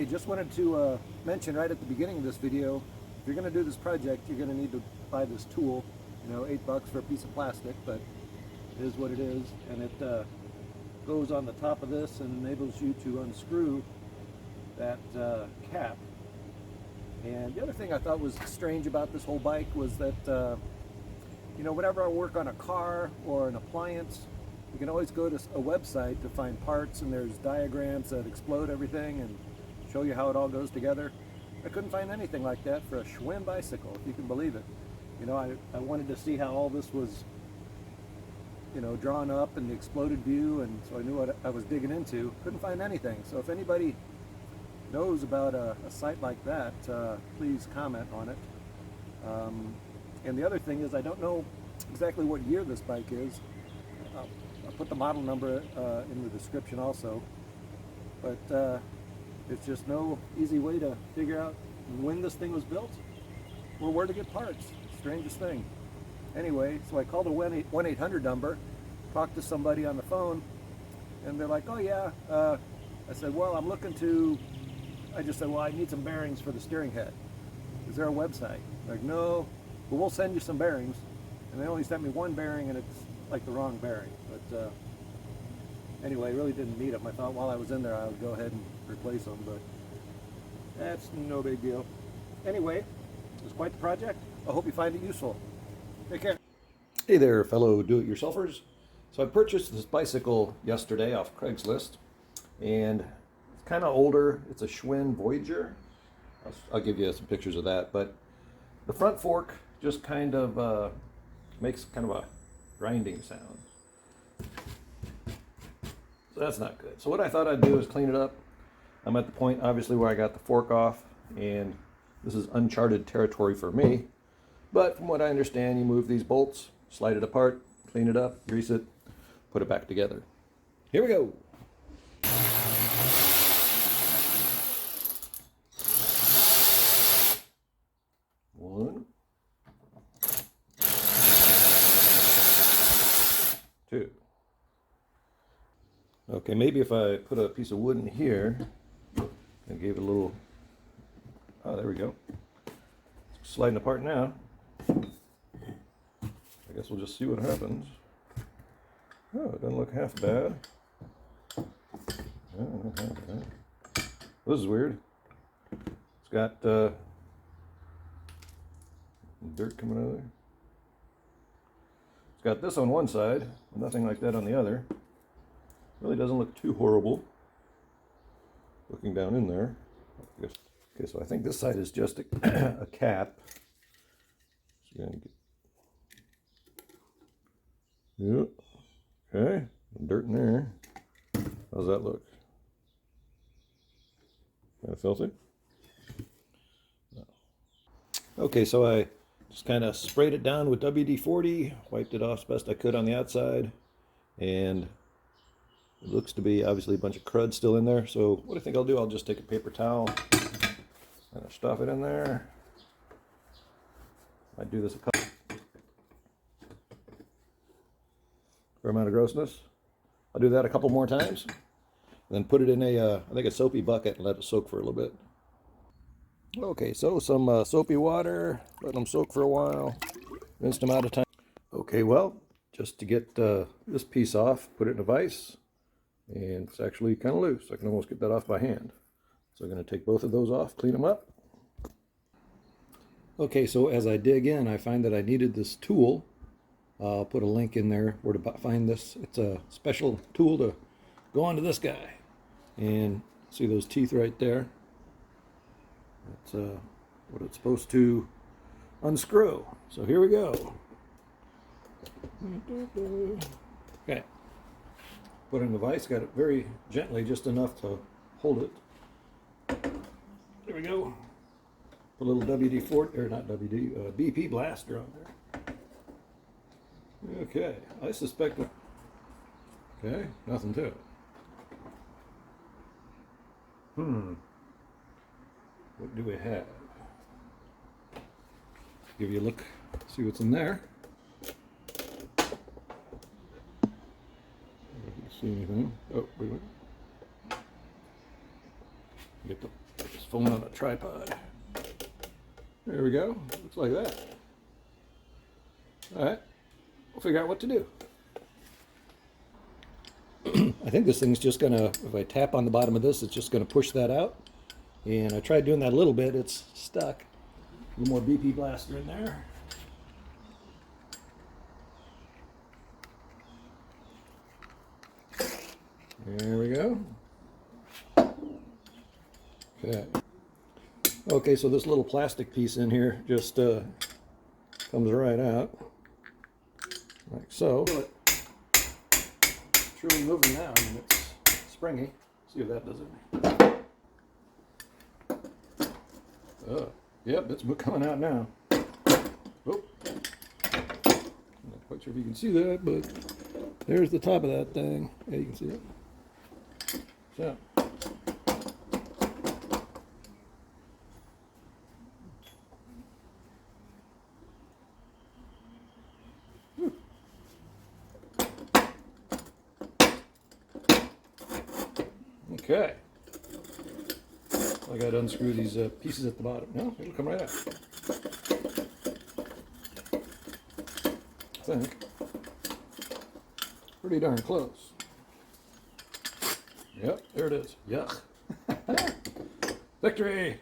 just wanted to mention right at the beginning of this video, if you're going to do this project, you're going to need to buy this tool. You know, $8 for a piece of plastic, but it is what it is, and it goes on the top of this and enables you to unscrew that cap. And the other thing I thought was strange about this whole bike was that you know, whenever I work on a car or an appliance, you can always go to a website to find parts, and there's diagrams that explode everything and show you how it all goes together. I couldn't find anything like that for a Schwinn bicycle, if you can believe it. You know, I wanted to see how all this was, you know, drawn up in the exploded view, and so I knew what I was digging into. Couldn't find anything. So if anybody knows about a site like that, please comment on it. And the other thing is, I don't know exactly what year this bike is. I'll put the model number in the description also, but it's just no easy way to figure out when this thing was built or where to get parts. Strangest thing. Anyway, so I called a 1-800 number, talked to somebody on the phone, and they're like, oh yeah. I said, well, I just said, well, I need some bearings for the steering head. Is there a website? They're like, no, but we'll send you some bearings. And they only sent me one bearing, and it's like the wrong bearing. But anyway, I really didn't need them. I thought while I was in there, I would go ahead and replace them, but that's no big deal. Anyway, it was quite the project. I hope you find it useful. Take care. Hey there, fellow do-it-yourselfers. So I purchased this bicycle yesterday off Craigslist, and it's kind of older. It's a Schwinn Voyageur. I'll give you some pictures of that, but the front fork just kind of makes kind of a grinding sound. So that's not good. So what I thought I'd do is clean it up. I'm at the point, obviously, where I got the fork off, and this is uncharted territory for me. But from what I understand, you move these bolts, slide it apart, clean it up, grease it, put it back together. Here we go. One, two. Okay, maybe if I put a piece of wood in here and gave it a little, oh, there we go. It's sliding apart now. I guess we'll just see what happens. Oh, it doesn't look half bad. Oh, not half bad. This is weird. It's got dirt coming out of there. It's got this on one side, nothing like that on the other. Really doesn't look too horrible. Looking down in there. Okay, so I think this side is just a cap. So yep. Okay, dirt in there. How's that look? Kind of filthy? No. Okay, so I just kind of sprayed it down with WD-40, wiped it off as best I could on the outside, and it looks to be obviously a bunch of crud still in there. So what I think I'll do, I'll just take a paper towel and stuff it in there. Might do this a couple. Fair amount of grossness. I'll do that a couple more times. Then put it in I think a soapy bucket and let it soak for a little bit. Okay, so some soapy water, let them soak for a while, rinsed them out of time. Okay, well, just to get this piece off, put it in a vise, and it's actually kind of loose. I can almost get that off by hand. So I'm going to take both of those off, clean them up. Okay, so as I dig in, I find that I needed this tool. I'll put a link in there where to find this. It's a special tool to go onto this guy. And see those teeth right there? That's what it's supposed to unscrew. So here we go. Okay. Put it in the vise, got it very gently, just enough to hold it. There we go. Put a little WD-40, or not WD, BP blaster on there. Okay, I suspect that, okay, nothing to it. What do we have? Give you a look, see what's in there. See anything? Oh, wait a minute. Get the phone on a tripod. There we go. Looks like that. All right. We'll figure out what to do. I think this thing's just gonna, if I tap on the bottom of this, it's just gonna push that out. And I tried doing that a little bit, it's stuck. A little more BP blaster in there. There we go. Okay. Okay, so this little plastic piece in here just comes right out, like so. It's really moving now. I mean, it's springy. See if that does it. Oh, yep, it's coming out now. Oh, I'm not quite sure if you can see that, but there's the top of that thing. Yeah, you can see it. So. Okay. I got to unscrew these pieces at the bottom. No, it'll come right out. I think. Pretty darn close. Yep, there it is. Yuck. Victory!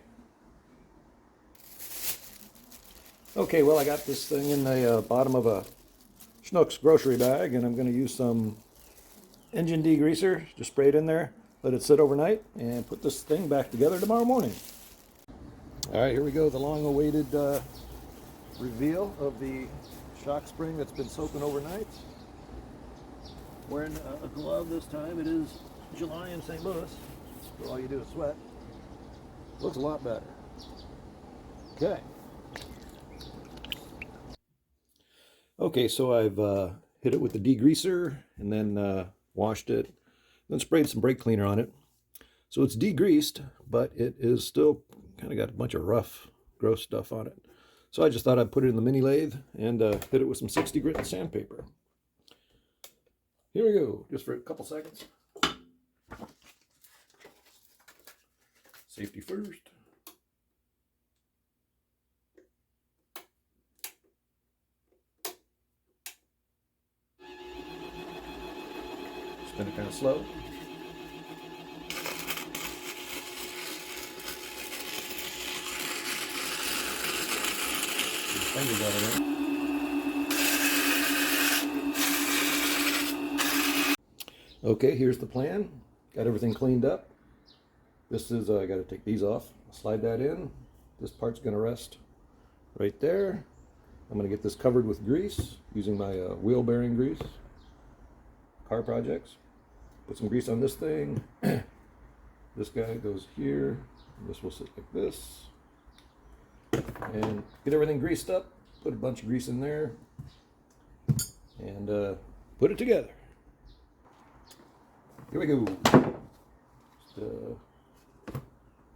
Okay, well, I got this thing in the bottom of a Schnucks grocery bag, and I'm going to use some engine degreaser, just spray it in there, let it sit overnight, and put this thing back together tomorrow morning. All right, here we go, the long-awaited reveal of the shock spring that's been soaking overnight. Wearing a glove this time. It is July in St. Louis, so all you do is sweat. Looks a lot better. Okay. Okay, so I've hit it with the degreaser and then washed it, then sprayed some brake cleaner on it. So it's degreased, but it is still kind of got a bunch of rough, gross stuff on it. So I just thought I'd put it in the mini lathe and hit it with some 60 grit and sandpaper. Here we go, just for a couple seconds. Safety first. Spin it kind of slow. Get your fingers out of there. Okay, here's the plan. Got everything cleaned up. This is, I got to take these off. Slide that in. This part's going to rest right there. I'm going to get this covered with grease using my wheel bearing grease. Car projects. Put some grease on this thing. This guy goes here. This will sit like this. And get everything greased up. Put a bunch of grease in there. And put it together. Here we go. Just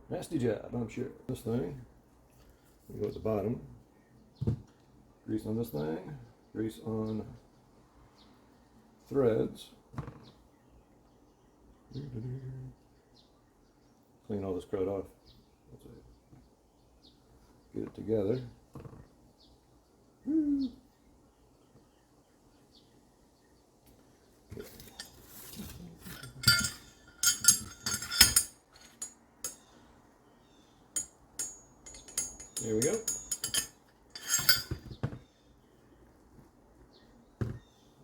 nasty job, I'm sure. This thing, we go at the bottom. Grease on this thing. Grease on threads. Clean all this crud off. That's it. Get it together. Okay. There we go.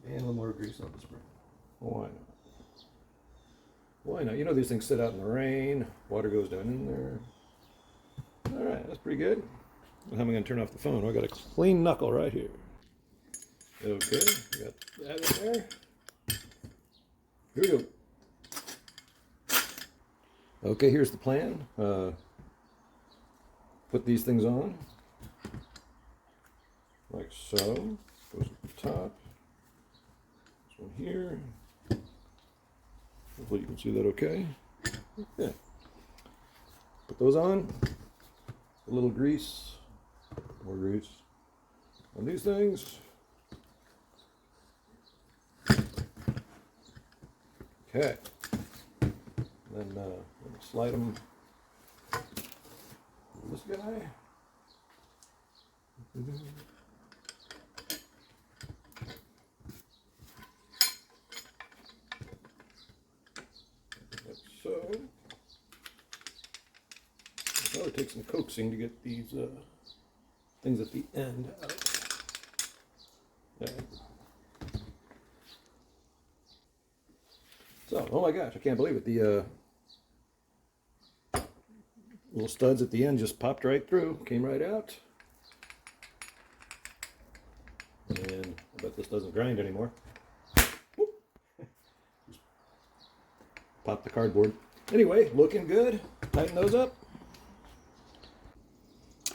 And a little more grease on the spring. Why not? Why not? You know these things sit out in the rain. Water goes down in there. All right, that's pretty good. How am I going to turn off the phone? Well, I got a clean knuckle right here. Okay, got that in there. Here we go. Okay, here's the plan. Put these things on, like so. Goes at the top. This one here. Hopefully you can see that okay. Yeah. Put those on. A little grease. More grease on these things. Okay. Then slide them guy. Like so. It'll take some coaxing to get these things at the end out. Yeah. So, oh my gosh, I can't believe it. The little studs at the end just popped right through, came right out. And I bet this doesn't grind anymore. Whoop. Just pop the cardboard. Anyway, looking good. Tighten those up.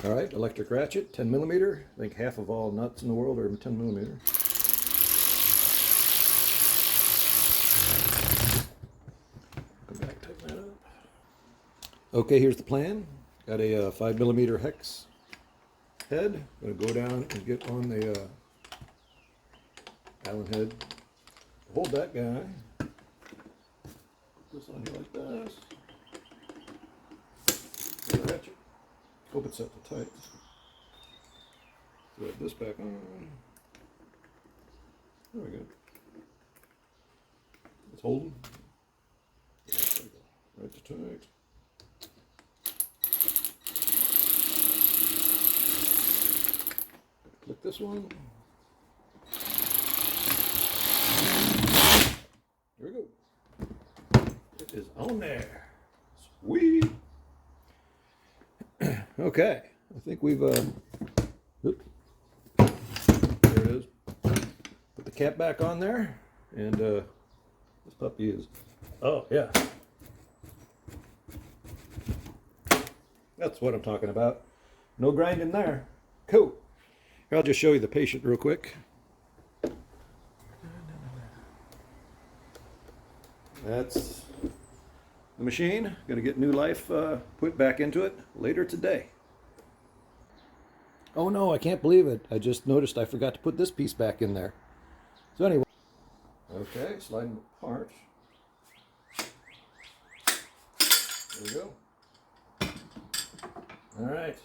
All right, electric ratchet, 10 millimeter. I think half of all nuts in the world are 10 millimeter. Come back, tighten that up. Okay, here's the plan. Got a 5 millimeter hex head. I'm gonna go down and get on the Allen head. Hold that guy. Put this on here like this. Ratchet. Hope it's set to tight. Thread this back on. There we go. It's holding. Right to tight. Click this one. Here we go. It is on there. Sweet. Okay, I think we've, there it is. Put the cap back on there, and this puppy is, oh yeah. That's what I'm talking about. No grinding there. Cool. Here, I'll just show you the patient real quick. That's the machine. Going to get new life put back into it later today. Oh no, I can't believe it. I just noticed I forgot to put this piece back in there. So anyway. Okay, sliding apart. There we go. All right.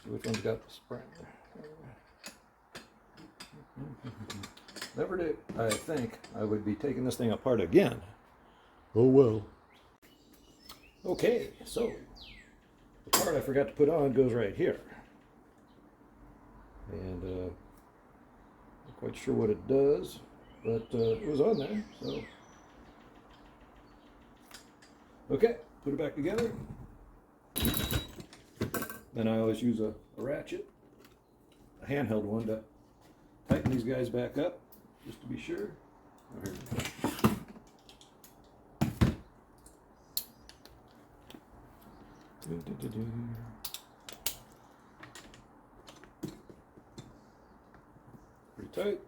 See which one's got the spring. Never did I think I would be taking this thing apart again. Oh well. Okay, so the part I forgot to put on goes right here. And not quite sure what it does, but it was on there, so. Okay, put it back together. Then I always use a ratchet, a handheld one, to tighten these guys back up, just to be sure. Oh, here we go. Pretty tight.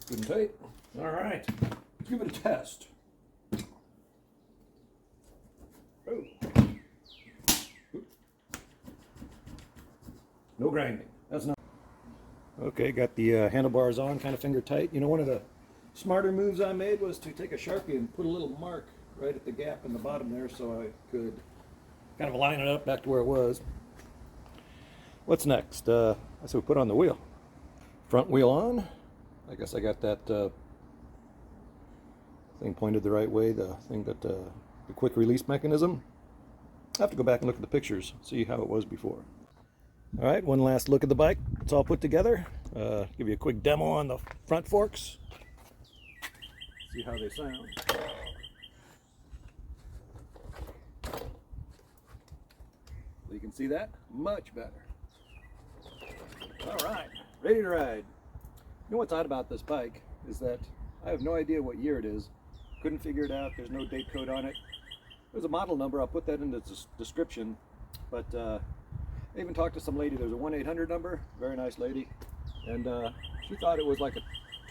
Good and tight. All right, let's give it a test. Oh. No grinding. That's not. Okay, got the handlebars on, kind of finger tight. You know, one of the smarter moves I made was to take a Sharpie and put a little mark right at the gap in the bottom there so I could kind of line it up back to where it was. What's next? I said we put on the wheel. Front wheel on. I guess I got that thing pointed the right way, the thing that the quick release mechanism. I have to go back and look at the pictures, see how it was before. All right, one last look at the bike. It's all put together. Give you a quick demo on the front forks. See how they sound. So you can see that much better. All right, ready to ride. You know what's odd about this bike is that I have no idea what year it is. Couldn't figure it out. There's no date code on it. There's a model number. I'll put that in the description. But I even talked to some lady. There's a 1-800 number. Very nice lady. And she thought it was like a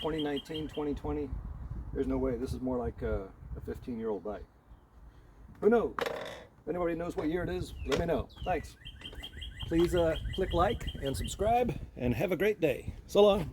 2019, 2020. There's no way. This is more like a 15-year-old bike. Who knows? If anybody knows what year it is, let me know. Thanks. Please click like and subscribe, and have a great day. So long.